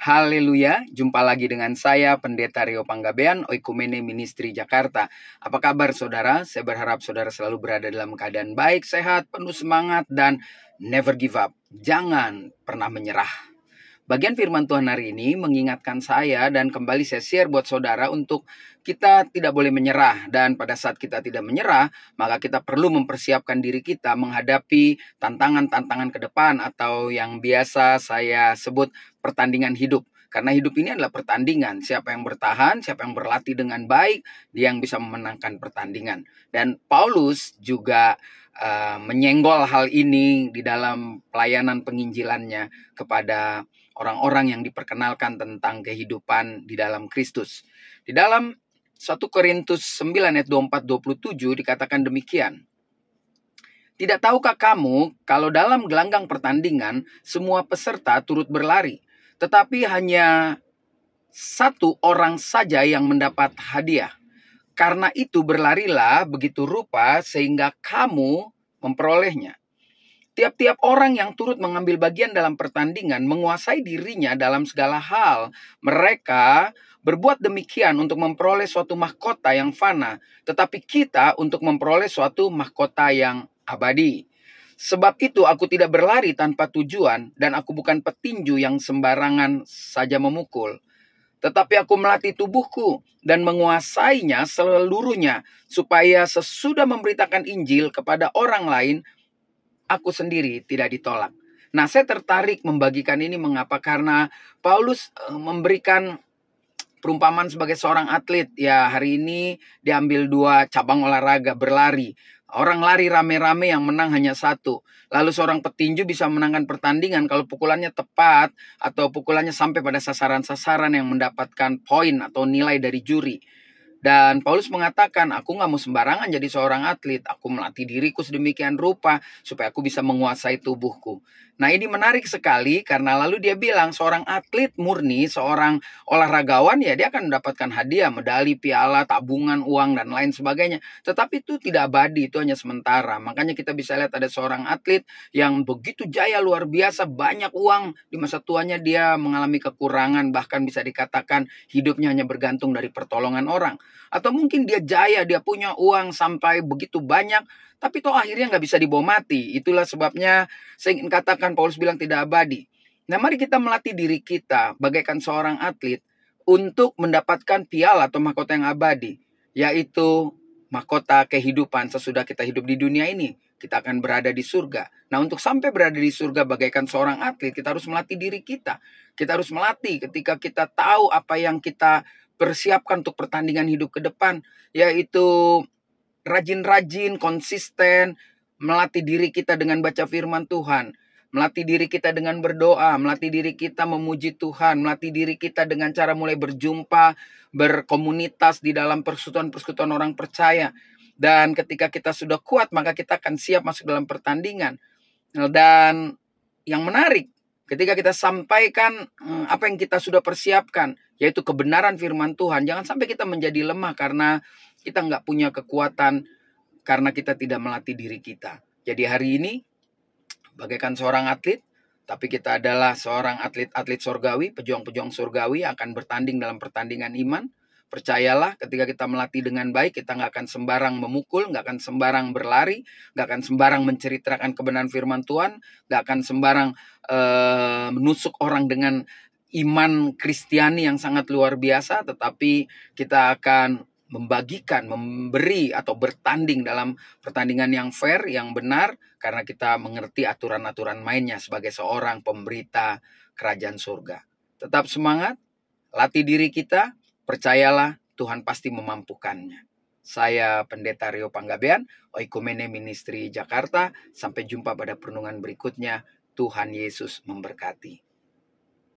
Haleluya, jumpa lagi dengan saya Pendeta Rio Panggabean, Oikumene Ministry Jakarta. Apa kabar saudara? Saya berharap saudara selalu berada dalam keadaan baik, sehat, penuh semangat, dan never give up. Jangan pernah menyerah. Bagian firman Tuhan hari ini mengingatkan saya dan kembali saya share buat saudara untuk kita tidak boleh menyerah. Dan pada saat kita tidak menyerah, maka kita perlu mempersiapkan diri kita menghadapi tantangan-tantangan ke depan atau yang biasa saya sebut pertandingan hidup. Karena hidup ini adalah pertandingan. Siapa yang bertahan, siapa yang berlatih dengan baik, dia yang bisa memenangkan pertandingan. Dan Paulus juga menyenggol hal ini di dalam pelayanan penginjilannya kepada orang-orang yang diperkenalkan tentang kehidupan di dalam Kristus. Di dalam 1 Korintus 9 ayat 24-27 dikatakan demikian. Tidak tahukah kamu kalau dalam gelanggang pertandingan semua peserta turut berlari, tetapi hanya satu orang saja yang mendapat hadiah. Karena itu berlarilah begitu rupa sehingga kamu memperolehnya. Tiap-tiap orang yang turut mengambil bagian dalam pertandingan menguasai dirinya dalam segala hal. Mereka berbuat demikian untuk memperoleh suatu mahkota yang fana, tetapi kita untuk memperoleh suatu mahkota yang abadi. Sebab itu aku tidak berlari tanpa tujuan, dan aku bukan petinju yang sembarangan saja memukul. Tetapi aku melatih tubuhku dan menguasainya seluruhnya, supaya sesudah memberitakan Injil kepada orang lain, aku sendiri tidak ditolak. Nah, saya tertarik membagikan ini mengapa? Karena Paulus memberikan perumpamaan sebagai seorang atlet. Ya, hari ini diambil 2 cabang olahraga, berlari. Orang lari rame-rame yang menang hanya satu. Lalu seorang petinju bisa menangkan pertandingan kalau pukulannya tepat atau pukulannya sampai pada sasaran-sasaran yang mendapatkan poin atau nilai dari juri. Dan Paulus mengatakan, aku gak mau sembarangan jadi seorang atlet. Aku melatih diriku sedemikian rupa supaya aku bisa menguasai tubuhku. Nah, ini menarik sekali karena lalu dia bilang seorang atlet murni, seorang olahragawan, ya dia akan mendapatkan hadiah, medali, piala, tabungan, uang, dan lain sebagainya. Tetapi itu tidak abadi, itu hanya sementara. Makanya kita bisa lihat ada seorang atlet yang begitu jaya luar biasa, banyak uang. Di masa tuanya dia mengalami kekurangan, bahkan bisa dikatakan hidupnya hanya bergantung dari pertolongan orang. Atau mungkin dia jaya, dia punya uang sampai begitu banyak, tapi toh akhirnya nggak bisa dibawa mati. Itulah sebabnya saya ingin katakan Paulus bilang tidak abadi. Nah, mari kita melatih diri kita bagaikan seorang atlet untuk mendapatkan piala atau mahkota yang abadi, yaitu mahkota kehidupan sesudah kita hidup di dunia ini. Kita akan berada di surga. Nah, untuk sampai berada di surga bagaikan seorang atlet, kita harus melatih diri kita. Kita harus melatih ketika kita tahu apa yang kita persiapkan untuk pertandingan hidup ke depan, yaitu rajin-rajin, konsisten, melatih diri kita dengan baca firman Tuhan, melatih diri kita dengan berdoa, melatih diri kita memuji Tuhan, melatih diri kita dengan cara mulai berjumpa, berkomunitas di dalam persekutuan-persekutuan orang percaya. Dan ketika kita sudah kuat, maka kita akan siap masuk dalam pertandingan. Dan yang menarik, ketika kita sampaikan apa yang kita sudah persiapkan, yaitu kebenaran firman Tuhan, jangan sampai kita menjadi lemah karena kita nggak punya kekuatan, karena kita tidak melatih diri kita. Jadi hari ini, bagaikan seorang atlet, tapi kita adalah seorang atlet-atlet surgawi, pejuang-pejuang surgawi yang akan bertanding dalam pertandingan iman. Percayalah, ketika kita melatih dengan baik, kita nggak akan sembarang memukul, nggak akan sembarang berlari, nggak akan sembarang menceritakan kebenaran firman Tuhan, nggak akan sembarang menusuk orang dengan iman Kristiani yang sangat luar biasa, tetapi kita akan membagikan, memberi atau bertanding dalam pertandingan yang fair, yang benar, karena kita mengerti aturan-aturan mainnya sebagai seorang pemberita kerajaan surga. Tetap semangat, latih diri kita, percayalah Tuhan pasti memampukannya. Saya Pendeta Rio Panggabean, Oikumene Ministry Jakarta. Sampai jumpa pada perenungan berikutnya. Tuhan Yesus memberkati.